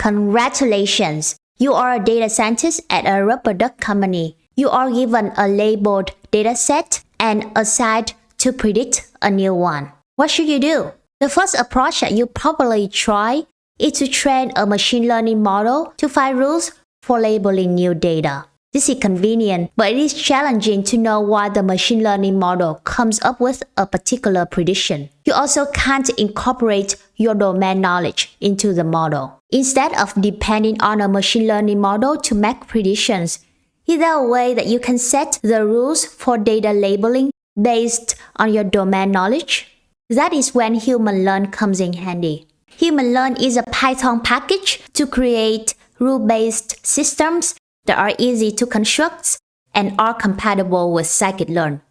Congratulations! You are a data scientist at a rubber duck company. You are given a labeled dataset and assigned to predict a new one. What should you do? The first approach that you probably try is to train a machine learning model to find rules for labeling new data. This is convenient, but it is challenging to know why the machine learning model comes up with a particular prediction. You also can't incorporate your domain knowledge into the model. Instead of depending on a machine learning model to make predictions, is there a way that you can set the rules for data labeling based on your domain knowledge? That is when HumanLearn comes in handy. HumanLearn is a Python package to create rule-based systems that are easy to construct and are compatible with scikit-learn.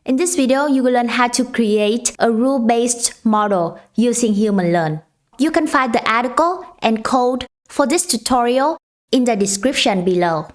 In this video, you will learn how to create a rule-based model using HumanLearn. You can find the article and code for this tutorial in the description below.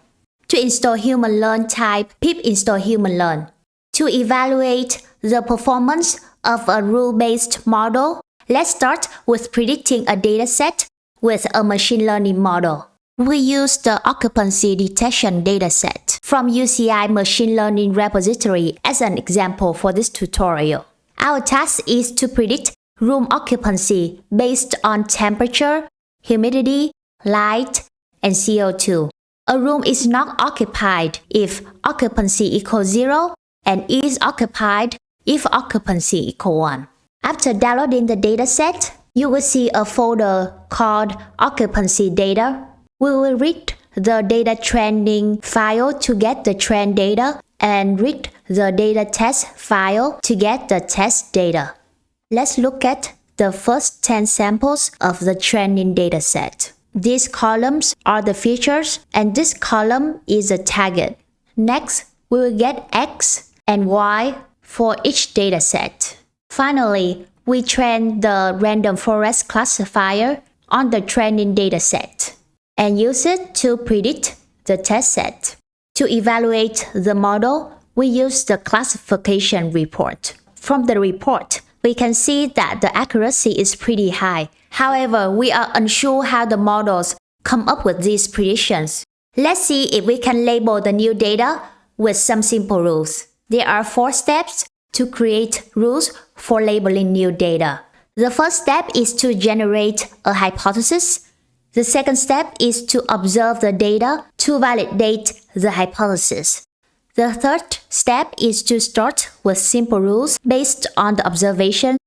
To install HumanLearn, type pip install HumanLearn. To evaluate the performance of a rule-based model, let's start with predicting a dataset with a machine learning model. We use the occupancy detection dataset from UCI Machine Learning Repository as an example for this tutorial. Our task is to predict room occupancy based on temperature, humidity, light, and CO2. A room is not occupied if occupancy equals 0 and is occupied if occupancy equals 1. After downloading the dataset, you will see a folder called Occupancy Data. We will read the data training file to get the train data and read the data test file to get the test data. Let's look at the first 10 samples of the training dataset. These columns are the features and this column is a target. Next, we will get X and Y for each dataset. Finally, we train the random forest classifier on the training dataset and use it to predict the test set. To evaluate the model, we use the classification report. From the report, we can see that the accuracy is pretty high. However, we are unsure how the models come up with these predictions. Let's see if we can label the new data with some simple rules. There are 4 steps to create rules for labeling new data. The first step is to generate a hypothesis. The second step is to observe the data to validate the hypothesis. The third step is to start with simple rules based on the observation.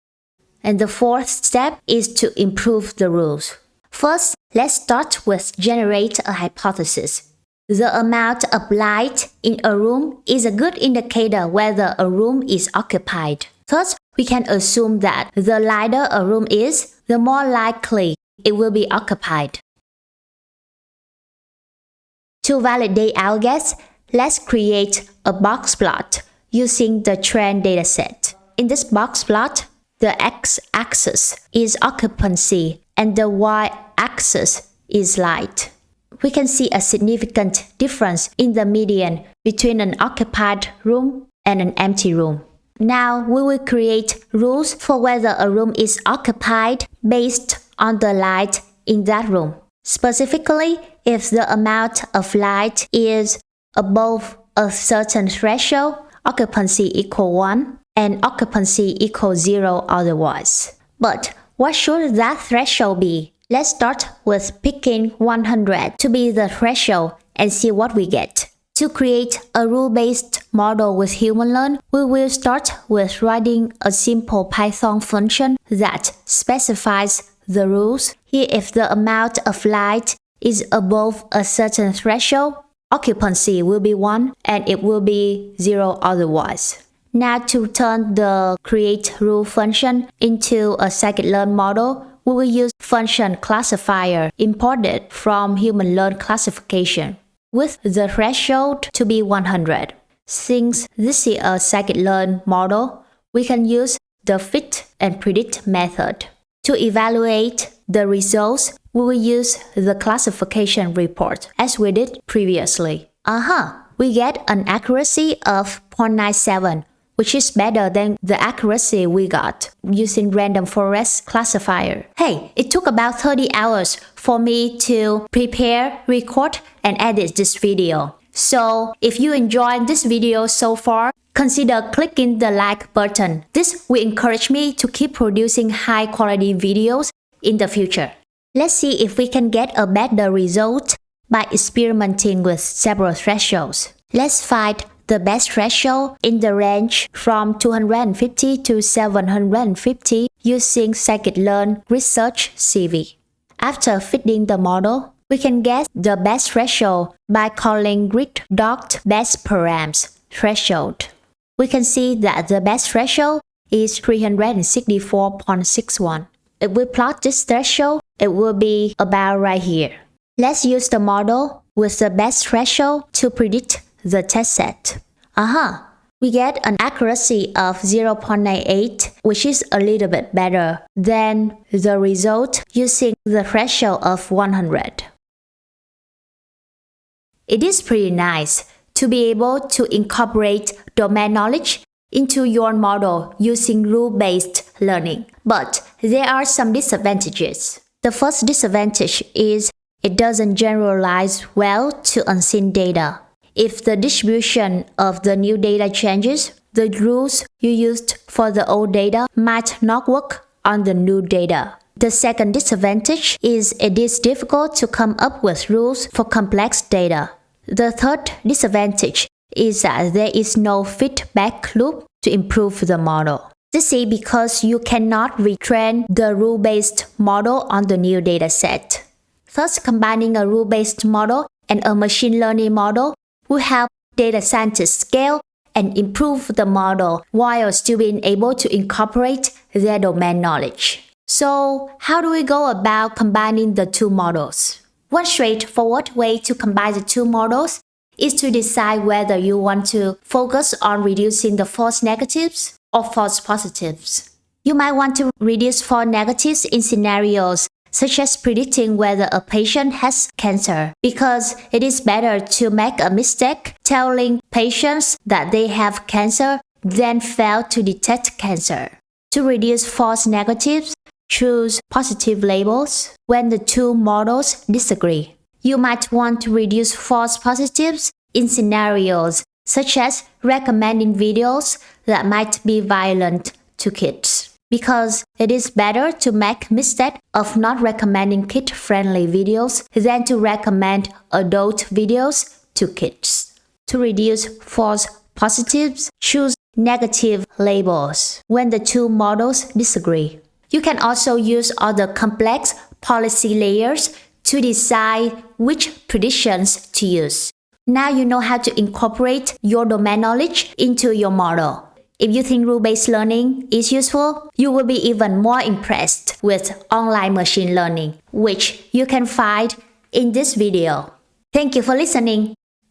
And the fourth step is to improve the rules. First, let's start with generate a hypothesis. The amount of light in a room is a good indicator whether a room is occupied. Thus, we can assume that the lighter a room is, the more likely it will be occupied. To validate our guess, let's create a box plot using the train dataset. In this box plot, the x-axis is occupancy and the y-axis is light. We can see a significant difference in the median between an occupied room and an empty room. Now we will create rules for whether a room is occupied based on the light in that room. Specifically, if the amount of light is above a certain threshold, occupancy equals 1 and occupancy equals 0 otherwise. But what should that threshold be? Let's start with picking 100 to be the threshold and see what we get. To create a rule-based model with HumanLearn, we will start with writing a simple Python function that specifies the rules. Here, if the amount of light is above a certain threshold, occupancy will be 1 and it will be 0 otherwise. Now to turn the create rule function into a scikit-learn model, we will use function classifier imported from HumanLearn classification with the threshold to be 100. Since this is a scikit-learn model, we can use the fit and predict method. To evaluate the results, we will use the classification report as we did previously. We get an accuracy of 0.97, which is better than the accuracy we got using random forest classifier. Hey, it took about 30 hours for me to prepare, record, and edit this video. So if you enjoyed this video so far, consider clicking the like button. This will encourage me to keep producing high quality videos in the future. Let's see if we can get a better result by experimenting with several thresholds. Let's find the best threshold in the range from 250 to 750 using scikit-learn Research CV. After fitting the model, we can guess the best threshold by calling grid.bestparams threshold. We can see that the best threshold is 364.61. If we plot this threshold, it will be about right here. Let's use the model with the best threshold to predict the test set. We get an accuracy of 0.98, which is a little bit better than the result using the threshold of 100. It is pretty nice to be able to incorporate domain knowledge into your model using rule-based learning. But there are some disadvantages. The first disadvantage is it doesn't generalize well to unseen data. If the distribution of the new data changes, the rules you used for the old data might not work on the new data. The second disadvantage is it is difficult to come up with rules for complex data. The third disadvantage is that there is no feedback loop to improve the model. This is because you cannot retrain the rule-based model on the new dataset. Thus, combining a rule-based model and a machine learning model will help data scientists scale and improve the model while still being able to incorporate their domain knowledge. So, how do we go about combining the two models? One straightforward way to combine the two models is to decide whether you want to focus on reducing the false negatives or false positives. You might want to reduce false negatives in scenarios such as predicting whether a patient has cancer, because it is better to make a mistake telling patients that they have cancer than fail to detect cancer. To reduce false negatives, choose positive labels when the two models disagree. You might want to reduce false positives in scenarios such as recommending videos that might be violent to kids, because it is better to make mistake of not recommending kid-friendly videos than to recommend adult videos to kids. To reduce false positives, choose negative labels when the two models disagree. You can also use other complex policy layers to decide which predictions to use. Now you know how to incorporate your domain knowledge into your model. If you think rule-based learning is useful, you will be even more impressed with online machine learning, which you can find in this video. Thank you for listening.